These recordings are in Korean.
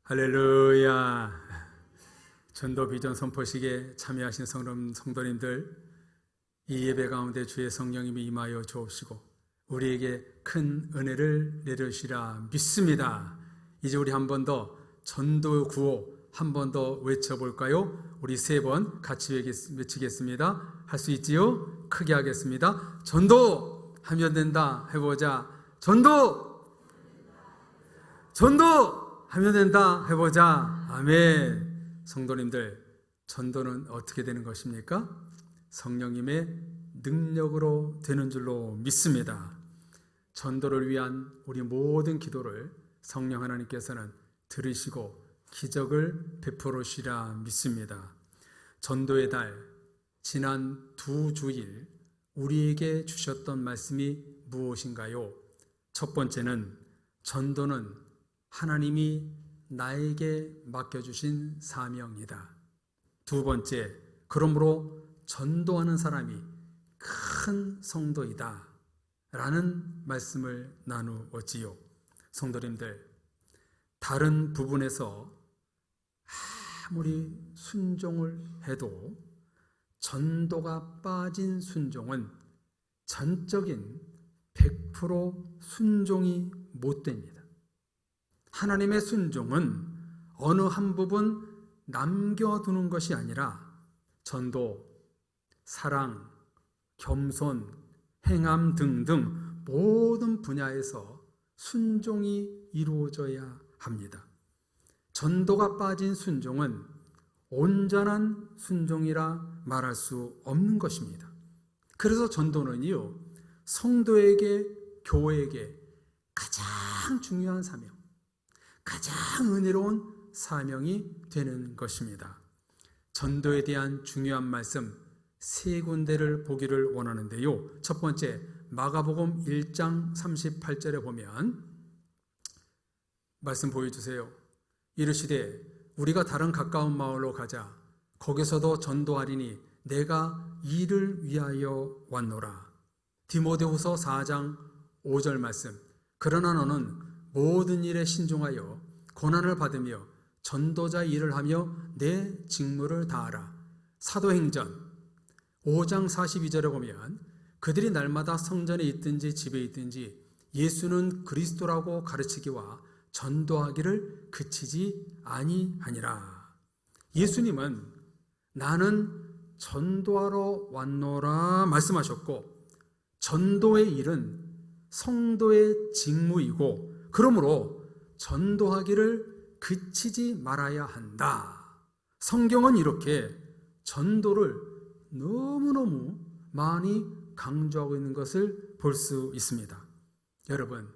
할렐루야. 전도 비전 선포식에 참여하신 성도님들, 이 예배 가운데 주의 성령님이 임하여 주옵시고 우리에게 큰 은혜를 내려주시라 믿습니다. 이제 우리 한 번 더 전도 구호 한 번 더 외쳐볼까요? 우리 세 번 같이 외치겠습니다. 할 수 있지요? 크게 하겠습니다. 전도 하면 된다 해보자. 전도 하면 된다 해보자. 아멘. 성도님들, 전도는 어떻게 되는 것입니까? 성령님의 능력으로 되는 줄로 믿습니다. 전도를 위한 우리 모든 기도를 성령 하나님께서는 들으시고 기적을 베풀으시라 믿습니다. 전도의 달, 지난 2주일 우리에게 주셨던 말씀이 무엇인가요? 첫 번째는 전도는 하나님이 나에게 맡겨주신 사명이다. 두 번째, 그러므로 전도하는 사람이 큰 성도이다 라는 말씀을 나누었지요. 성도님들, 다른 부분에서 아무리 순종을 해도 전도가 빠진 순종은 전적인 100% 순종이 못 됩니다. 하나님의 순종은 어느 한 부분 남겨두는 것이 아니라 전도, 사랑, 겸손, 행함 등등 모든 분야에서 순종이 이루어져야 합니다. 전도가 빠진 순종은 온전한 순종이라 말할 수 없는 것입니다. 그래서 전도는요, 성도에게, 교회에게 가장 중요한 사명, 가장 은혜로운 사명이 되는 것입니다. 전도에 대한 중요한 말씀 3군데를 보기를 원하는데요. 첫 번째, 마가복음 1장 38절에 보면 말씀 보여주세요. 이르시되 우리가 다른 가까운 마을로 가자. 거기서도 전도하리니 내가 이를 위하여 왔노라. 디모데후서 4장 5절 말씀. 그러나 너는 모든 일에 신중하여 고난을 받으며 전도자 일을 하며 내 직무를 다하라. 사도행전 5장 42절에 보면 그들이 날마다 성전에 있든지 집에 있든지 예수는 그리스도라고 가르치기와 전도하기를 그치지 아니하니라. 예수님은 나는 전도하러 왔노라 말씀하셨고, 전도의 일은 성도의 직무이고 그러므로 전도하기를 그치지 말아야 한다. 성경은 이렇게 전도를 너무너무 많이 강조하고 있는 것을 볼 수 있습니다. 여러분,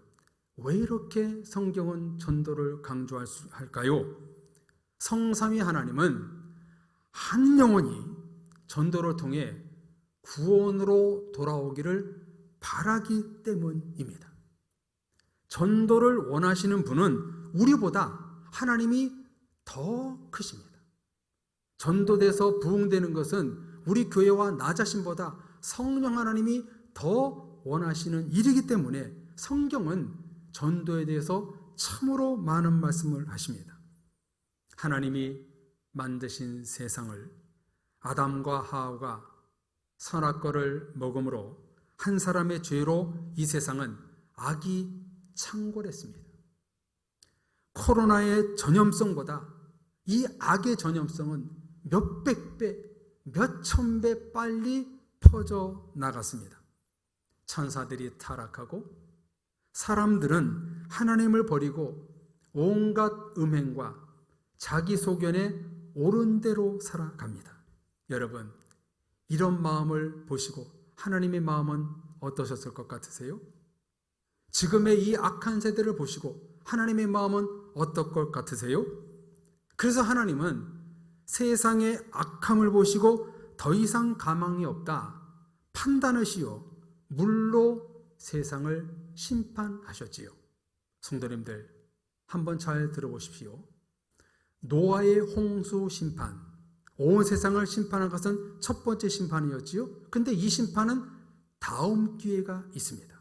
왜 이렇게 성경은 전도를 강조할까요? 성삼위 하나님은 한 영혼이 전도를 통해 구원으로 돌아오기를 바라기 때문입니다. 전도를 원하시는 분은 우리보다 하나님이 더 크십니다. 전도돼서 부흥되는 것은 우리 교회와 나 자신보다 성령 하나님이 더 원하시는 일이기 때문에 성경은 전도에 대해서 참으로 많은 말씀을 하십니다. 하나님이 만드신 세상을 아담과 하와가 선악과를 먹음으로 한 사람의 죄로 이 세상은 악이 창궐했습니다. 코로나의 전염성보다 이 악의 전염성은 몇백 배, 몇천 배 빨리 퍼져 나갔습니다. 천사들이 타락하고 사람들은 하나님을 버리고 온갖 음행과 자기 소견에 옳은 대로 살아갑니다. 여러분, 이런 마음을 보시고 하나님의 마음은 어떠셨을 것 같으세요? 지금의 이 악한 세대를 보시고 하나님의 마음은 어떨 것 같으세요? 그래서 하나님은 세상의 악함을 보시고 더 이상 가망이 없다 판단하시어 물로 세상을 심판하셨지요. 성도님들, 한번 잘 들어보십시오. 노아의 홍수 심판, 온 세상을 심판한 것은 첫 번째 심판이었지요. 근데 이 심판은 다음 기회가 있습니다.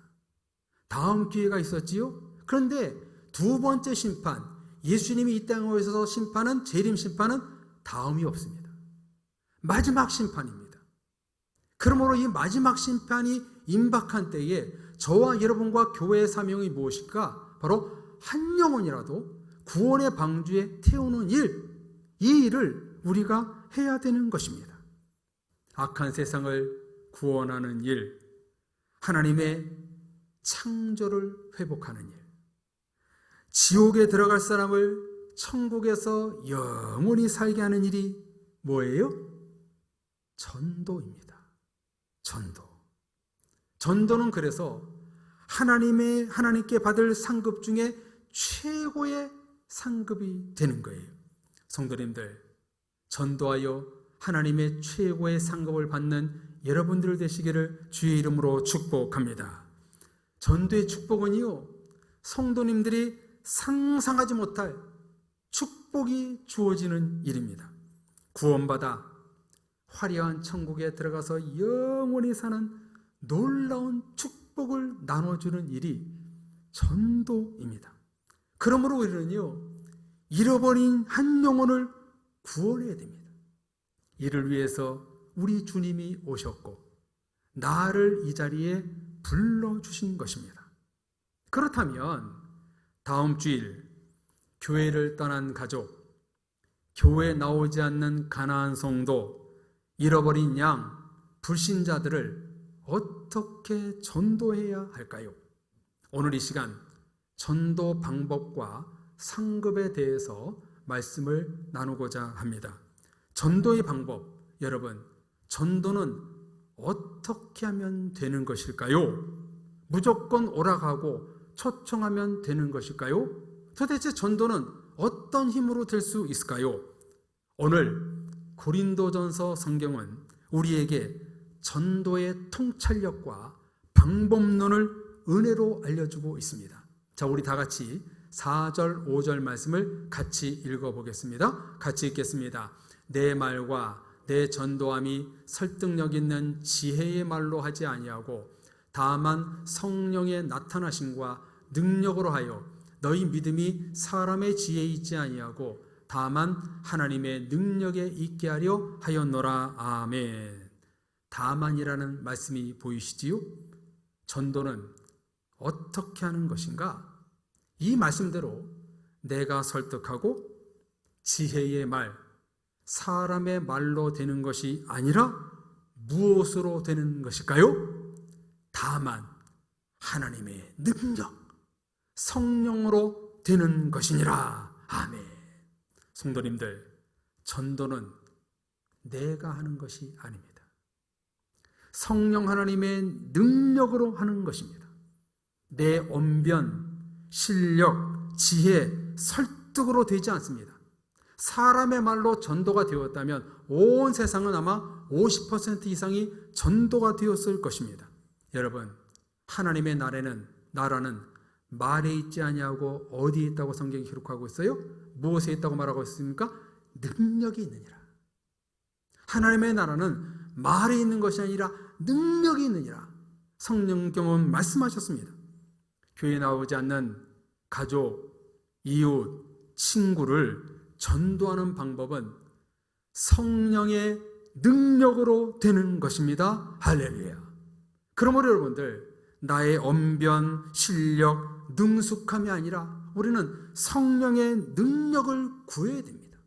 다음 기회가 있었지요. 그런데 두 번째 심판, 예수님이 이 땅에 오셔서 심판은, 재림 심판은 다음이 없습니다. 마지막 심판입니다. 그러므로 이 마지막 심판이 임박한 때에 저와 여러분과 교회의 사명이 무엇일까? 바로 한 영혼이라도 구원의 방주에 태우는 일, 이 일을 우리가 해야 되는 것입니다. 악한 세상을 구원하는 일, 하나님의 창조를 회복하는 일, 지옥에 들어갈 사람을 천국에서 영원히 살게 하는 일이 뭐예요? 전도입니다. 전도는 그래서 하나님께 받을 상급 중에 최고의 상급이 되는 거예요. 성도님들, 전도하여 하나님의 최고의 상급을 받는 여러분들 되시기를 주의 이름으로 축복합니다. 전도의 축복은요, 성도님들이 상상하지 못할 축복이 주어지는 일입니다. 구원받아 화려한 천국에 들어가서 영원히 사는 놀라운 축복을 나눠주는 일이 전도입니다. 그러므로 우리는요, 잃어버린 한 영혼을 구원해야 됩니다. 이를 위해서 우리 주님이 오셨고 나를 이 자리에 불러주신 것입니다. 그렇다면 다음 주일 교회를 떠난 가족, 교회에 나오지 않는 가난한 성도, 잃어버린 양, 불신자들을 어떻게 전도해야 할까요? 오늘 이 시간 전도 방법과 상급에 대해서 말씀을 나누고자 합니다. 전도의 방법, 여러분, 전도는 어떻게 하면 되는 것일까요? 무조건 오락하고 초청하면 되는 것일까요? 도대체 전도는 어떤 힘으로 될 수 있을까요? 오늘 고린도전서 성경은 우리에게 전도의 통찰력과 방법론을 은혜로 알려주고 있습니다. 자, 우리 다 같이 4절, 5절 말씀을 같이 읽어보겠습니다. 같이 읽겠습니다. 내 말과 내 전도함이 설득력 있는 지혜의 말로 하지 아니하고 다만 성령의 나타나심과 능력으로 하여 너희 믿음이 사람의 지혜에 있지 아니하고 다만 하나님의 능력에 있게 하려 하였노라. 아멘. 다만이라는 말씀이 보이시지요? 전도는 어떻게 하는 것인가? 이 말씀대로 내가 설득하고 지혜의 말, 사람의 말로 되는 것이 아니라 무엇으로 되는 것일까요? 다만 하나님의 능력, 성령으로 되는 것이니라. 아멘. 성도님들, 전도는 내가 하는 것이 아닙니다. 성령 하나님의 능력으로 하는 것입니다. 내 언변, 실력, 지혜, 설득으로 되지 않습니다. 사람의 말로 전도가 되었다면 온 세상은 아마 50% 이상이 전도가 되었을 것입니다. 여러분, 하나님의 나라는 말에 있지 아니하고 어디에 있다고 성경이 기록하고 있어요? 무엇에 있다고 말하고 있습니까? 능력이 있느니라. 하나님의 나라는 말에 있는 것이 아니라 능력이 있느니라. 성령님은 말씀하셨습니다. 교회에 나오지 않는 가족, 이웃, 친구를 전도하는 방법은 성령의 능력으로 되는 것입니다. 할렐루야. 그러므로 여러분들, 나의 언변, 실력, 능숙함이 아니라 우리는 성령의 능력을 구해야 됩니다.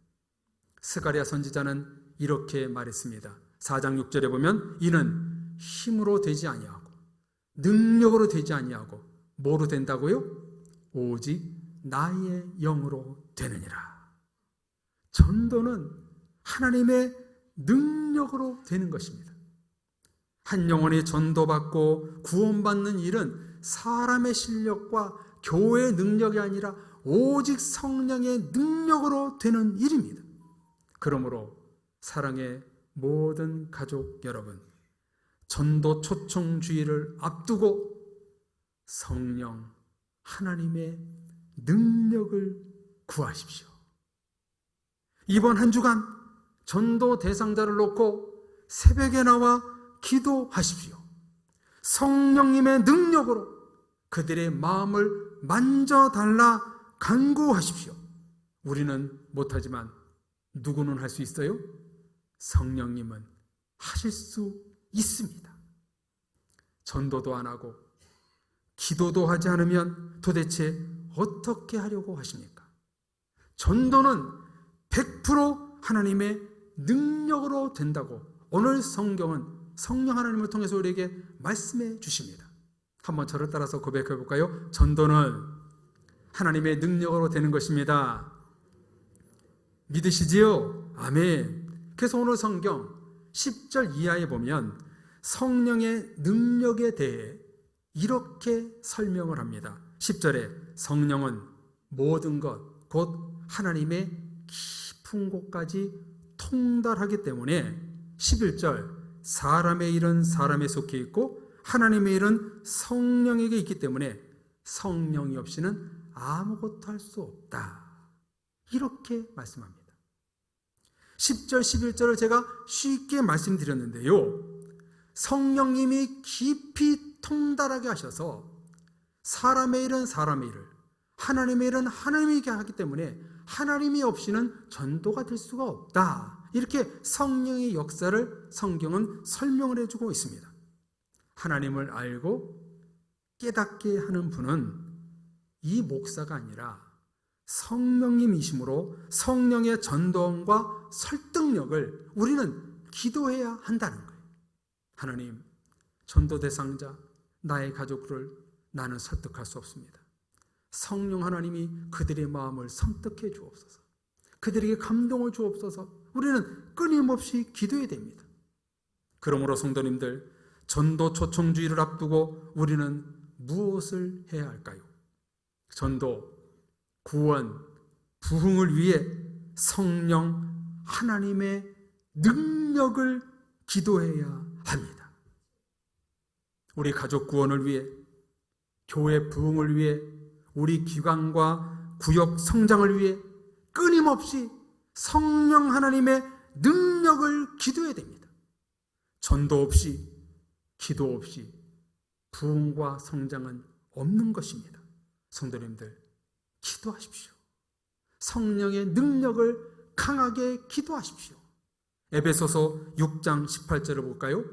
스가랴 선지자는 이렇게 말했습니다. 4장 6절에 보면 이는 힘으로 되지 아니하고 능력으로 되지 아니하고 뭐로 된다고요? 오직 나의 영으로 되느니라. 전도는 하나님의 능력으로 되는 것입니다. 한 영혼이 전도받고 구원받는 일은 사람의 실력과 교회의 능력이 아니라 오직 성령의 능력으로 되는 일입니다. 그러므로 사랑의 모든 가족 여러분, 전도 초청 주의를 앞두고 성령 하나님의 능력을 구하십시오. 이번 한 주간 전도 대상자를 놓고 새벽에 나와 기도하십시오. 성령님의 능력으로 그들의 마음을 만져달라 간구하십시오. 우리는 못하지만 누구는 할 수 있어요? 성령님은 하실 수 있습니다. 전도도 안 하고 기도도 하지 않으면 도대체 어떻게 하려고 하십니까? 전도는 100% 하나님의 능력으로 된다고 오늘 성경은 성령 하나님을 통해서 우리에게 말씀해 주십니다. 한번 저를 따라서 고백해 볼까요? 전도는 하나님의 능력으로 되는 것입니다. 믿으시지요? 아멘. 그래서 오늘 성경 10절 이하에 보면 성령의 능력에 대해 이렇게 설명을 합니다. 10절에 성령은 모든 것, 곧 하나님의 깊은 곳까지 통달하기 때문에 11절 사람의 일은 사람에 속해 있고 하나님의 일은 성령에게 있기 때문에 성령이 없이는 아무것도 할 수 없다. 이렇게 말씀합니다. 10절, 11절을 제가 쉽게 말씀드렸는데요. 성령님이 깊이 통달하게 하셔서 사람의 일은 사람의 일을, 하나님의 일은 하나님에게 하기 때문에 하나님이 없이는 전도가 될 수가 없다. 이렇게 성령의 역사를 성경은 설명을 해주고 있습니다. 하나님을 알고 깨닫게 하는 분은 이 목사가 아니라 성령님이시므로 성령의 전도원과 설득력을 우리는 기도해야 한다는 거예요. 하나님, 전도 대상자, 나의 가족들을 나는 설득할 수 없습니다. 성령 하나님이 그들의 마음을 선택해 주옵소서. 그들에게 감동을 주옵소서. 우리는 끊임없이 기도해야 됩니다. 그러므로 성도님들, 전도 초청주의를 앞두고 우리는 무엇을 해야 할까요? 전도, 구원, 부흥을 위해 성령 하나님의 능력을 기도해야 합니다. 우리 가족 구원을 위해, 교회 부흥을 위해, 우리 기관과 구역 성장을 위해 끊임없이 성령 하나님의 능력을 기도해야 됩니다. 전도 없이, 기도 없이 부흥과 성장은 없는 것입니다. 성도님들, 기도하십시오. 성령의 능력을 강하게 기도하십시오. 에베소서 6장 18절을 볼까요?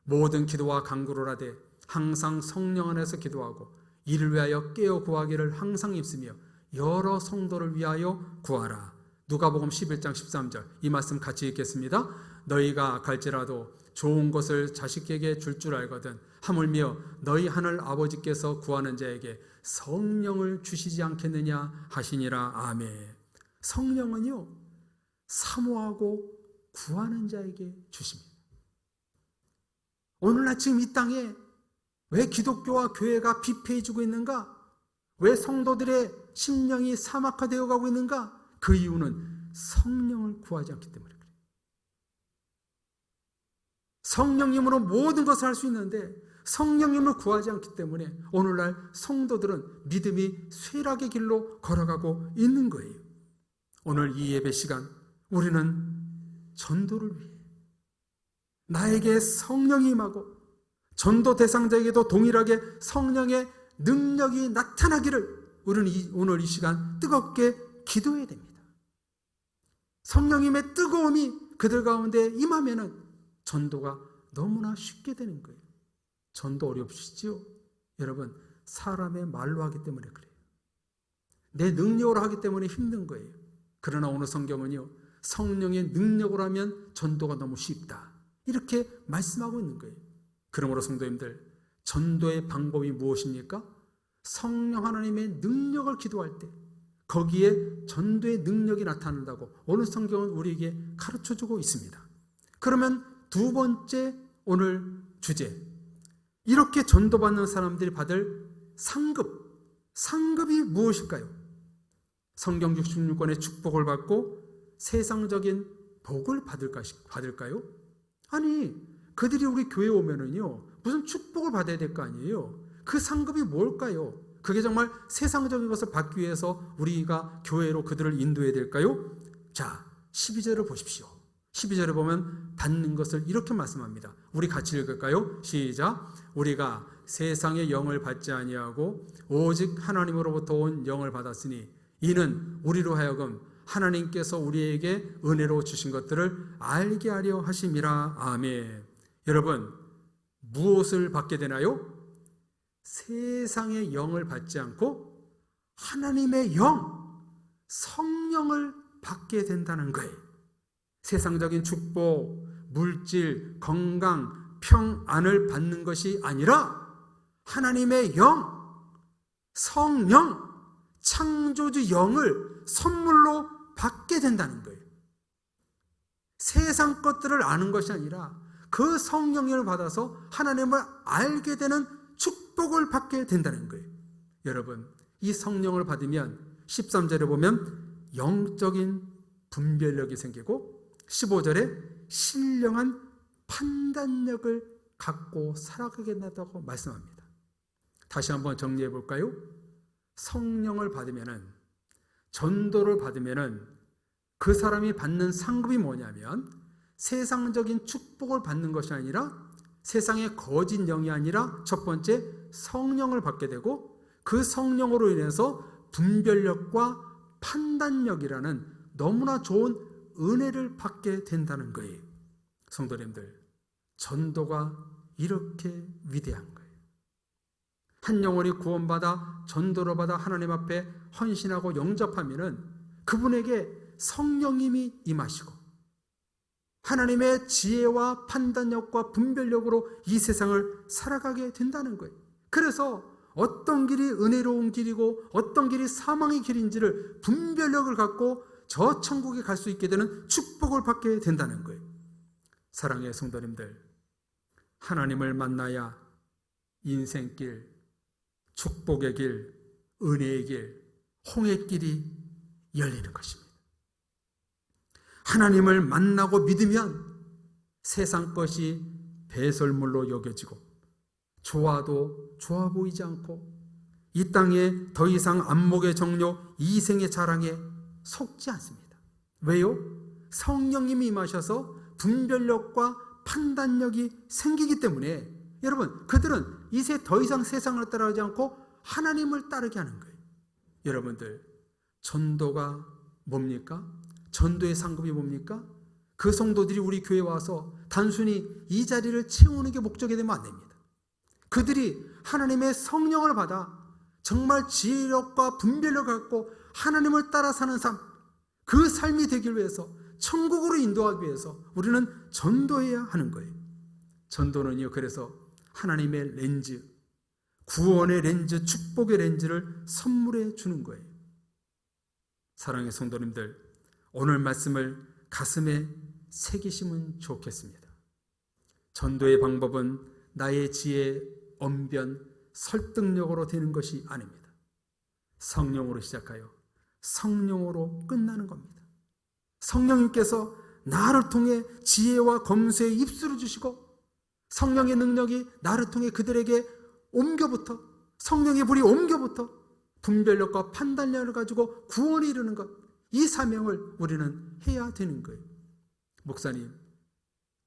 모든 기도와 간구를 하되 항상 성령 안에서 기도하고 이를 위하여 깨어 구하기를 항상 입으며 여러 성도를 위하여 구하라. 누가복음 11장 13절, 이 말씀 같이 읽겠습니다. 너희가 갈지라도 좋은 것을 자식에게 줄 줄 알거든 하물며 너희 하늘 아버지께서 구하는 자에게 성령을 주시지 않겠느냐 하시니라. 아멘. 성령은요, 사모하고 구하는 자에게 주십니다. 오늘날 지금 이 땅에 왜 기독교와 교회가 비폐해지고 있는가? 왜 성도들의 심령이 사막화되어 가고 있는가? 그 이유는 성령을 구하지 않기 때문에 그래요. 성령님으로 모든 것을 할 수 있는데 성령님을 구하지 않기 때문에 오늘날 성도들은 믿음이 쇠락의 길로 걸어가고 있는 거예요. 오늘 이 예배 시간 우리는 전도를 위해 나에게 성령이 임하고 전도 대상자에게도 동일하게 성령의 능력이 나타나기를 우리는 오늘 이 시간 뜨겁게 기도해야 됩니다. 성령님의 뜨거움이 그들 가운데 임하면은 전도가 너무나 쉽게 되는 거예요. 전도 어렵시죠? 여러분, 사람의 말로 하기 때문에 그래요. 내 능력으로 하기 때문에 힘든 거예요. 그러나 오늘 성경은요, 성령의 능력으로 하면 전도가 너무 쉽다, 이렇게 말씀하고 있는 거예요. 그러므로 성도님들, 전도의 방법이 무엇입니까? 성령 하나님의 능력을 기도할 때 거기에 전도의 능력이 나타난다고 오늘 성경은 우리에게 가르쳐주고 있습니다. 그러면 두 번째 오늘 주제, 이렇게 전도받는 사람들이 받을 상급이 무엇일까요? 성경 66권의 축복을 받고 세상적인 복을 받을까요? 아니, 그들이 우리 교회에 오면은요, 무슨 축복을 받아야 될 거 아니에요? 그 상급이 뭘까요? 그게 정말 세상적인 것을 받기 위해서 우리가 교회로 그들을 인도해야 될까요? 자, 12절을 보십시오. 12절에 보면 받는 것을 이렇게 말씀합니다. 우리 같이 읽을까요? 시작. 우리가 세상의 영을 받지 아니하고 오직 하나님으로부터 온 영을 받았으니 이는 우리로 하여금 하나님께서 우리에게 은혜로 주신 것들을 알게 하려 하심이라. 아멘. 여러분, 무엇을 받게 되나요? 세상의 영을 받지 않고 하나님의 영, 성령을 받게 된다는 거예요. 세상적인 축복, 물질, 건강, 평안을 받는 것이 아니라 하나님의 영, 성령, 창조주 영을 선물로 받게 된다는 거예요. 세상 것들을 아는 것이 아니라 그 성령을 받아서 하나님을 알게 되는 축복을 받게 된다는 거예요. 여러분, 이 성령을 받으면 13절에 보면 영적인 분별력이 생기고 15절에 신령한 판단력을 갖고 살아가게 된다고 말씀합니다. 다시 한번 정리해 볼까요? 성령을 받으면은, 전도를 받으면은 그 사람이 받는 상급이 뭐냐면 세상적인 축복을 받는 것이 아니라, 세상의 거짓 영이 아니라 첫 번째 성령을 받게 되고, 그 성령으로 인해서 분별력과 판단력이라는 너무나 좋은 은혜를 받게 된다는 거예요. 성도님들, 전도가 이렇게 위대한 거예요. 한 영혼이 구원받아 전도를 받아 하나님 앞에 헌신하고 영접하면은 그분에게 성령님이 임하시고 하나님의 지혜와 판단력과 분별력으로 이 세상을 살아가게 된다는 거예요. 그래서 어떤 길이 은혜로운 길이고 어떤 길이 사망의 길인지를 분별력을 갖고 저 천국에 갈 수 있게 되는 축복을 받게 된다는 거예요. 사랑의 성도님들, 하나님을 만나야 인생길, 축복의 길, 은혜의 길, 홍해길이 열리는 것입니다. 하나님을 만나고 믿으면 세상 것이 배설물로 여겨지고 좋아도 좋아 보이지 않고 이 땅에 더 이상 안목의 정욕, 이생의 자랑에 속지 않습니다. 왜요? 성령님이 임하셔서 분별력과 판단력이 생기기 때문에 여러분, 그들은 이제 더 이상 세상을 따라가지 않고 하나님을 따르게 하는 거예요. 여러분들, 전도가 뭡니까? 전도의 상급이 뭡니까? 그 성도들이 우리 교회에 와서 단순히 이 자리를 채우는 게 목적이 되면 안 됩니다. 그들이 하나님의 성령을 받아 정말 지혜력과 분별력을 갖고 하나님을 따라 사는 삶, 그 삶이 되길 위해서, 천국으로 인도하기 위해서 우리는 전도해야 하는 거예요. 전도는요, 그래서 하나님의 렌즈, 구원의 렌즈, 축복의 렌즈를 선물해 주는 거예요. 사랑의 성도님들, 오늘 말씀을 가슴에 새기시면 좋겠습니다. 전도의 방법은 나의 지혜, 언변, 설득력으로 되는 것이 아닙니다. 성령으로 시작하여 성령으로 끝나는 겁니다. 성령님께서 나를 통해 지혜와 검수의 입술을 주시고 성령의 능력이 나를 통해 그들에게 옮겨부터, 성령의 불이 옮겨부터 분별력과 판단력을 가지고 구원에 이르는 것, 이 사명을 우리는 해야 되는 거예요. 목사님,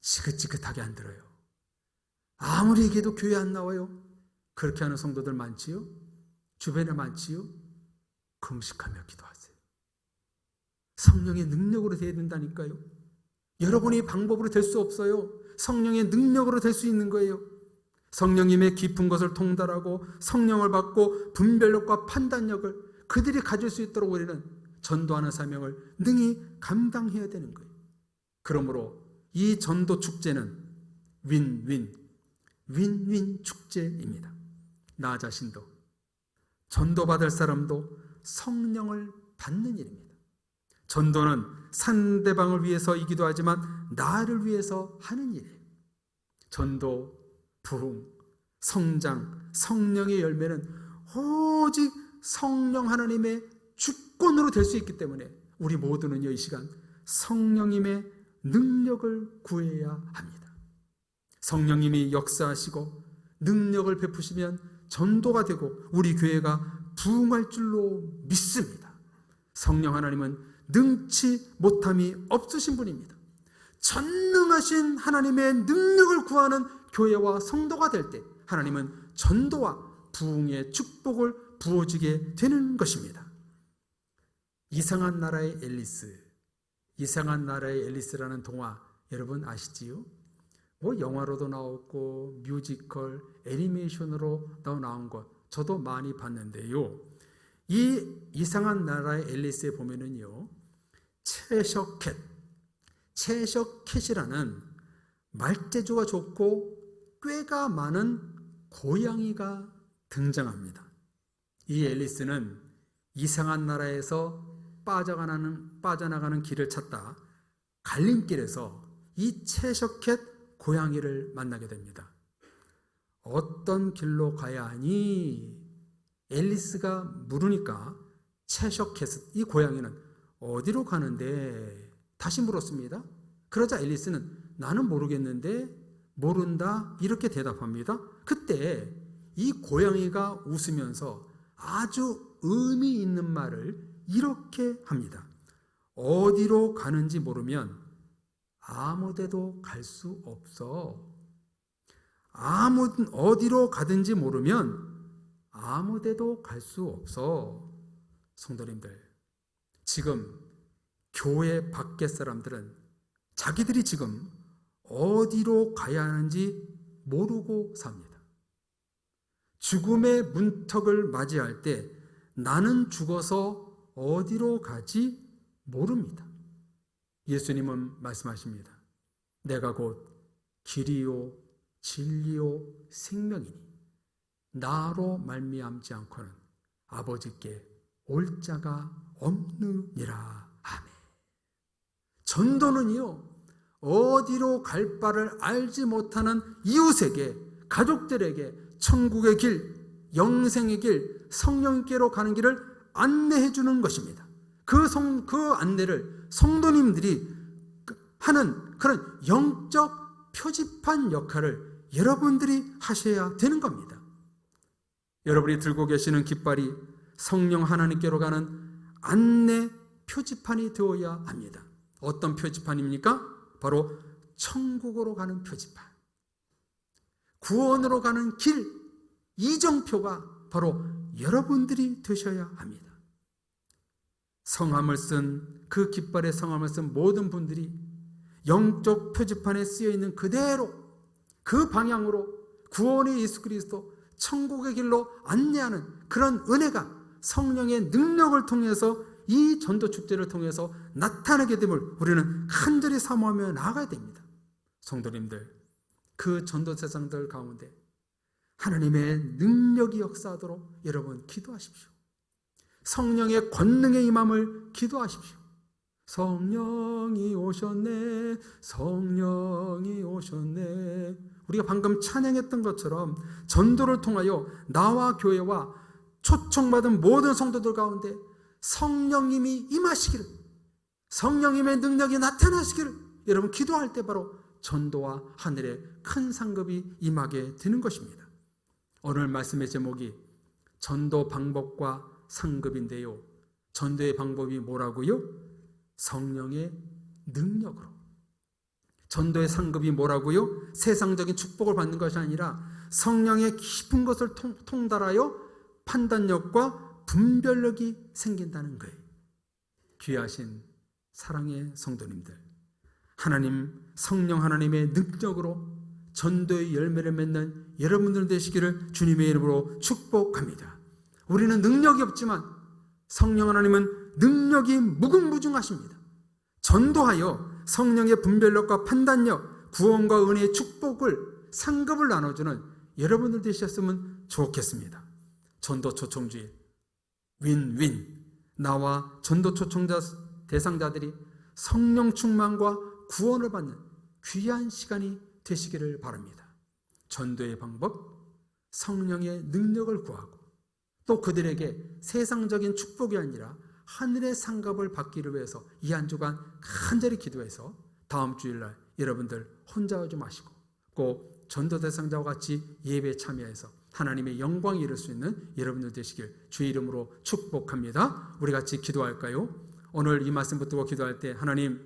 지긋지긋하게 안 들어요. 아무리 얘기해도 교회 안 나와요. 그렇게 하는 성도들 많지요? 주변에 많지요? 금식하며 기도하세요. 성령의 능력으로 되어야 된다니까요. 여러분이 방법으로 될 수 없어요. 성령의 능력으로 될 수 있는 거예요. 성령님의 깊은 것을 통달하고 성령을 받고 분별력과 판단력을 그들이 가질 수 있도록 우리는 전도하는 사명을 능히 감당해야 되는 거예요. 그러므로 이 전도 축제는 윈윈 축제입니다. 나 자신도, 전도받을 사람도 성령을 받는 일입니다. 전도는 상대방을 위해서이기도 하지만 나를 위해서 하는 일이에요. 전도, 부흥, 성장, 성령의 열매는 오직 성령 하나님의 주권으로 될 수 있기 때문에 우리 모두는요, 이 시간 성령님의 능력을 구해야 합니다. 성령님이 역사하시고 능력을 베푸시면 전도가 되고 우리 교회가 부흥할 줄로 믿습니다. 성령 하나님은 능치 못함이 없으신 분입니다. 전능하신 하나님의 능력을 구하는 교회와 성도가 될 때 하나님은 전도와 부흥의 축복을 부어주게 되는 것입니다. 이상한 나라의 앨리스, 이상한 나라의 앨리스라는 동화 여러분 아시지요? 뭐 영화로도 나왔고 뮤지컬, 애니메이션으로 나온 것 저도 많이 봤는데요. 이 이상한 나라의 앨리스에 보면은요, 채셔캣이라는 말재주가 좋고 꾀가 많은 고양이가 등장합니다. 이 앨리스는 이상한 나라에서 빠져나가는 길을 찾다 갈림길에서 이 채셔캣 고양이를 만나게 됩니다. 어떤 길로 가야 하니? 앨리스가 물으니까 채셔캣, 이 고양이는 어디로 가는데? 다시 물었습니다. 그러자 앨리스는 나는 모르겠는데 모른다 이렇게 대답합니다. 그때 이 고양이가 웃으면서 아주 의미 있는 말을 이렇게 합니다. 어디로 가는지 모르면 아무데도 갈 수 없어. 어디로 가든지 모르면 아무데도 갈 수 없어. 성도님들, 지금 교회 밖의 사람들은 자기들이 지금 어디로 가야 하는지 모르고 삽니다. 죽음의 문턱을 맞이할 때 나는 죽어서 어디로 가지 모릅니다. 예수님은 말씀하십니다. 내가 곧 길이요 진리요 생명이니 나로 말미암지 않고는 아버지께 올 자가 없느니라. 아멘. 전도는요, 어디로 갈 바를 알지 못하는 이웃에게, 가족들에게 천국의 길, 영생의 길, 성령께로 가는 길을 안내해 주는 것입니다. 그 안내를 성도님들이 하는 그런 영적 표지판 역할을 여러분들이 하셔야 되는 겁니다. 여러분이 들고 계시는 깃발이 성령 하나님께로 가는 안내 표지판이 되어야 합니다. 어떤 표지판입니까? 바로 천국으로 가는 표지판, 구원으로 가는 길, 이정표가 바로 여러분들이 되셔야 합니다. 성함을 쓴, 그 깃발에 성함을 쓴 모든 분들이 영적 표지판에 쓰여 있는 그대로 그 방향으로 구원의 예수 그리스도 천국의 길로 안내하는 그런 은혜가 성령의 능력을 통해서 이 전도 축제를 통해서 나타나게 됨을 우리는 간절히 사모하며 나아가야 됩니다. 성도님들, 그 전도 대상들 가운데 하나님의 능력이 역사하도록 여러분 기도하십시오. 성령의 권능의 임함을 기도하십시오. 성령이 오셨네, 성령이 오셨네. 우리가 방금 찬양했던 것처럼 전도를 통하여 나와 교회와 초청받은 모든 성도들 가운데 성령님이 임하시기를, 성령님의 능력이 나타나시기를 여러분 기도할 때 바로 전도와 하늘의 큰 상급이 임하게 되는 것입니다. 오늘 말씀의 제목이 전도 방법과 상급인데요, 전도의 방법이 뭐라고요? 성령의 능력으로. 전도의 상급이 뭐라고요? 세상적인 축복을 받는 것이 아니라 성령의 깊은 것을 통달하여 판단력과 분별력이 생긴다는 거예요. 귀하신 사랑의 성도님들, 성령 하나님의 능력으로 전도의 열매를 맺는 여러분들 되시기를 주님의 이름으로 축복합니다. 우리는 능력이 없지만 성령 하나님은 능력이 무궁무진하십니다. 전도하여 성령의 분별력과 판단력, 구원과 은혜의 축복을, 상급을 나눠주는 여러분들 되셨으면 좋겠습니다. 전도 초청주일 윈윈, 나와 전도 초청자 대상자들이 성령 충만과 구원을 받는 귀한 시간이 되시기를 바랍니다. 전도의 방법, 성령의 능력을 구하고 또 그들에게 세상적인 축복이 아니라 하늘의 상급을 받기를 위해서 이 한 주간 간절히 기도해서 다음 주일날 여러분들 혼자 오지 마시고 꼭 전도 대상자와 같이 예배에 참여해서 하나님의 영광이 이룰 수 있는 여러분들 되시길 주의 이름으로 축복합니다. 우리 같이 기도할까요? 오늘 이 말씀 붙들고 기도할 때, 하나님,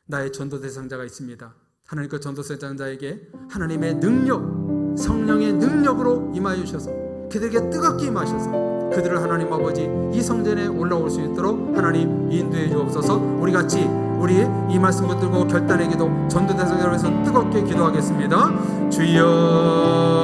나의 전도 대상자가 있습니다. 하나님, 그 전도 대상자에게 하나님의 능력, 성령의 능력으로 임하여 주셔서 그들에게 뜨겁게 임하셔서 그들을 하나님 아버지 이 성전에 올라올 수 있도록 하나님 인도해 주옵소서. 우리 같이 우리 이 말씀 붙들고 결단의 기도 전도 대상자로서 뜨겁게 기도하겠습니다. 주여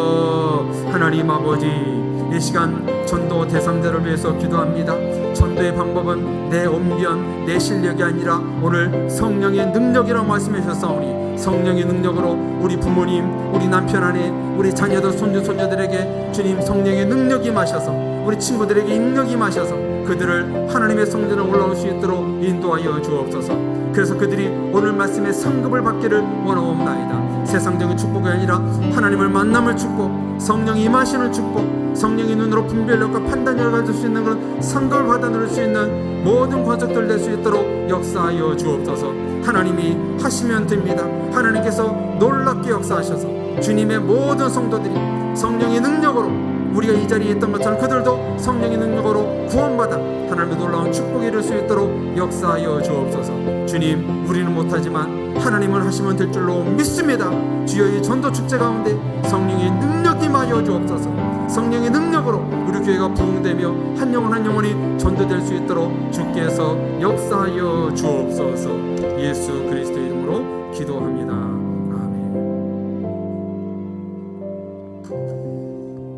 하나님 아버지, 이 시간 전도 대상자를 위해서 기도합니다. 전도의 방법은 내 언변, 내 실력이 아니라 오늘 성령의 능력이라고 말씀해 주셨사오니 성령의 능력으로 우리 부모님, 우리 남편 아내, 우리 자녀들, 손주, 손녀들에게 주님 성령의 능력이 마셔서 우리 친구들에게 능력이 마셔서 그들을 하나님의 성전에 올라올 수 있도록 인도하여 주옵소서. 그래서 그들이 오늘 말씀의 상급을 받기를 원하옵나이다. 세상적인 축복이 아니라 하나님을 만남을 축복, 성령이 임하시는 축복, 성령의 눈으로 분별력과 판단력을 가질 수 있는 그런 상급을 받아 누릴 수 있는 모든 권속들 될 수 있도록 역사하여 주옵소서. 하나님이 하시면 됩니다. 하나님께서 놀랍게 역사하셔서 주님의 모든 성도들이 성령의 능력으로 우리가 이 자리에 있던 것처럼 그들도 성령의 능력으로 구원받아 하나님의 놀라운 축복이 이룰 수 있도록 역사하여 주옵소서. 주님, 우리는 못하지만 하나님은 하시면 될 줄로 믿습니다. 주여, 이 전도 축제 가운데 성령의 능력이 임하여 주옵소서. 성령의 능력으로 우리 교회가 부흥되며 한 영혼 한 영혼이 전도될 수 있도록 주께서 역사하여 주옵소서. 예수 그리스도의 이름으로 기도합니다. 아멘.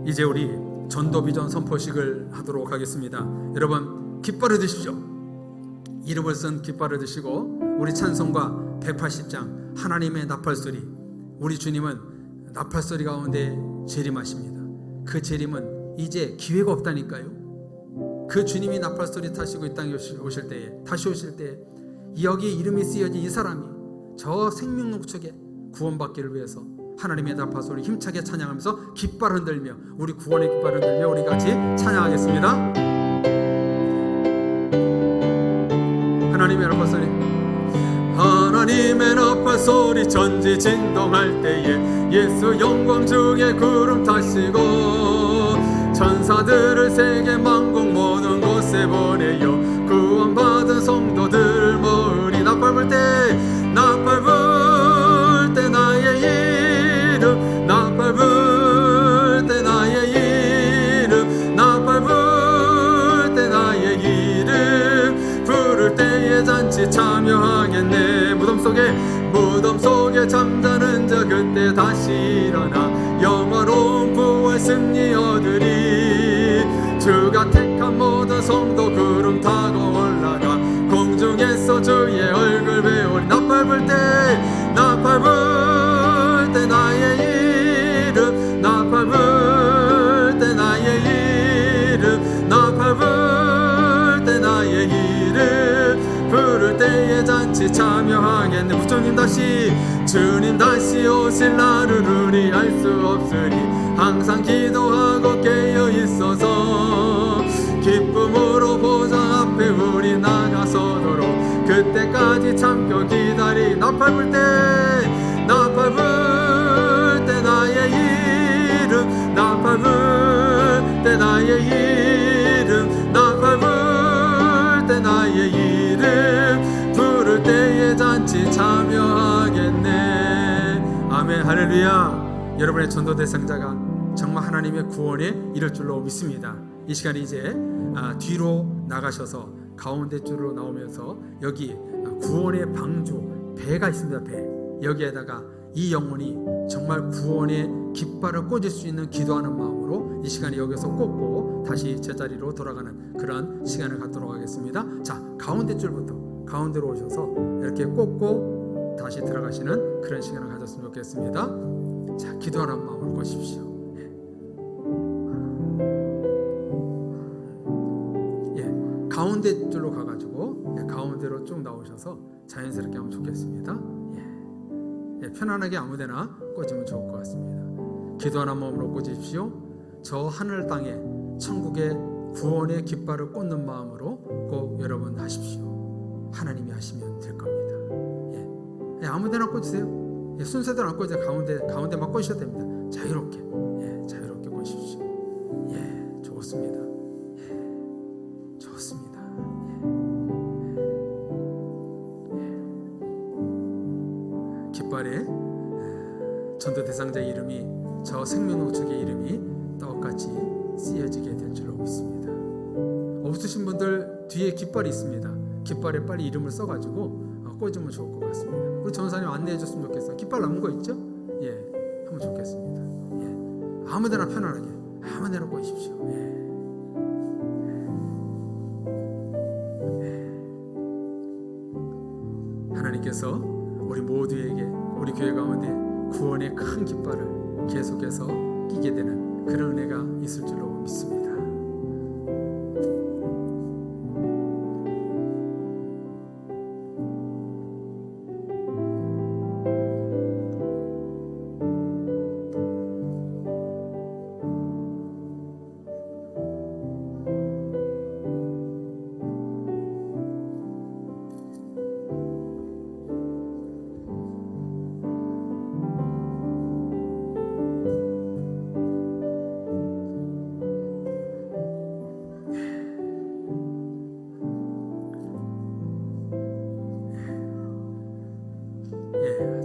이제 우리 전도 비전 선포식을 하도록 하겠습니다. 여러분 깃발을 드십시오. 이름을 쓴 깃발을 드시고 우리 찬송가 180장 하나님의 나팔소리, 우리 주님은 나팔소리 가운데 재림하십니다. 그 재림은 이제 기회가 없다니까요. 그 주님이 나팔소리 타시고 이 땅에 오실 때에, 다시 오실 때에 여기 이름이 쓰여진 이 사람이 저 생명농축에 구원받기를 위해서 하나님의 나팔소리 힘차게 찬양하면서 깃발 흔들며 우리 구원의 깃발 흔들며 우리 같이 찬양하겠습니다. 하나님의 나팔소리, 하나님의 나팔소리 천지 진동할 때에 예수 영광 중에 구름 타시고 천사들을 세계 만국 모든 곳에 보내요 구원받은 성도들 모으리. 나팔 불 때, 나팔 불 때 나의 이름, 나팔 불 때 나의 이름, 나팔 불 때 나의 이름 부를 때에 잔치 참여하겠네. 무덤 속에 잠자는 자 그때 다시 일어나 영원로운 부활 승리 얻으리. 주가 택한 모든 성도 구름 타고 올라가 공중에서 주의 얼굴 배우리. 나팔 불 때, 나팔 불 때 나의 이름, 나팔 불 때 나의 이름, 나팔 불 때 나의 이름 부를 때에 잔치 참여하겠네. 주님 다시 오실 날을 우리 알 수 없으니 항상 기도하고 깨어 있어서 기쁨으로 보좌 앞에 우리 나가서도록 그때까지 참고 기다리. 나팔 불 때, 나팔 불 때 나의 이름, 나팔 불 때 나의 이름, 나팔 불 때 나의 이름 부를 때에 잔치 참여하겠네. 아멘. 할렐루야. 여러분의 전도 대상자가 정말 하나님의 구원에 이를 줄로 믿습니다. 이 시간에 이제 뒤로 나가셔서 가운데 줄로 나오면서 여기 구원의 방주 배가 있습니다. 배 여기에다가 이 영혼이 정말 구원의 깃발을 꽂을 수 있는 기도하는 마음으로 이 시간에 여기서 꽂고 다시 제자리로 돌아가는 그런 시간을 갖도록 하겠습니다. 자, 가운데 줄부터 가운데로 오셔서 이렇게 꽂고 다시 들어가시는 그런 시간을 가졌으면 좋겠습니다. 자, 기도하는 마음으로 꽂으십시오. 가운데 줄로 가가지고 가운데로 쭉 나오셔서 자연스럽게 하면 좋겠습니다. 편안하게 아무데나 꽂으면 좋을 것 같습니다. 기도하는 마음으로 꽂으십시오. 저 하늘 땅에 천국의 구원의 깃발을 꽂는 마음으로 꼭 여러분 하십시오. 하나님이 하시면 될 겁니다. 아무데나 꽂으세요. 순서대로 안 꽂으세요. 가운데만 꽂으셔도 됩니다. 자유롭게 자유롭게 꽂으십시오. 좋습니다. 좋습니다. 깃발에 전도 대상자 이름이 저 생명노축의 이름이 똑같이 쓰여지게 될 줄로 믿습니다. 없으신 분들 뒤에 깃발이 있습니다. 깃발에 빨리 이름을 써가지고 꽂으면 좋을 것 같습니다. 우리 전사님 안내해 줬으면 좋겠어요. 깃발 남은 거 있죠? 예, 하면 좋겠습니다. 예, 아무데나 편안하게 아무데나 꽂으십시오. 예. 하나님께서 우리 모두에게 우리 교회 가운데 구원의 큰 깃발을 계속해서 끼게 되는 그런 은혜가 있을 줄로 믿습니다.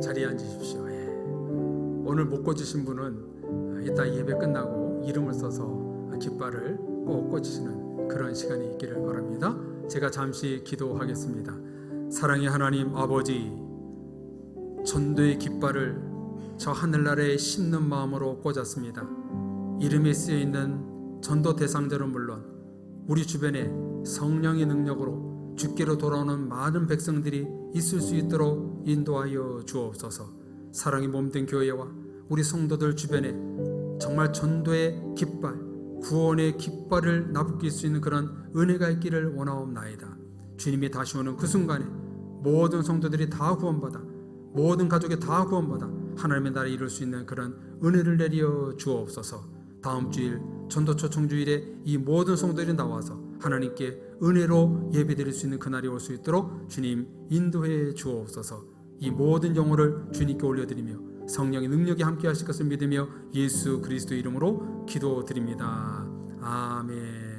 자리에 앉으십시오. 예. 오늘 못 꽂으신 분은 이따 예배 끝나고 이름을 써서 깃발을 꼭 꽂으시는 그런 시간이 있기를 바랍니다. 제가 잠시 기도하겠습니다. 사랑의 하나님 아버지, 전도의 깃발을 저 하늘나라에 심는 마음으로 꽂았습니다. 이름에 쓰여있는 전도 대상자는 물론 우리 주변에 성령의 능력으로 주께로 돌아오는 많은 백성들이 있을 수 있도록 인도하여 주옵소서. 사랑이 몸된 교회와 우리 성도들 주변에 정말 전도의 깃발, 구원의 깃발을 나부낄 수 있는 그런 은혜가 있기를 원하옵나이다. 주님이 다시 오는 그 순간에 모든 성도들이 다 구원받아, 모든 가족이 다 구원받아 하나님의 나라에 이룰 수 있는 그런 은혜를 내려 주옵소서. 다음 주일 전도초 청주일에 이 모든 성도들이 나와서 하나님께 은혜로 예배드릴 수 있는 그날이 올 수 있도록 주님 인도해 주옵소서. 이 모든 영혼을 주님께 올려드리며 성령의 능력이 함께 하실 것을 믿으며 예수 그리스도 이름으로 기도드립니다. 아멘.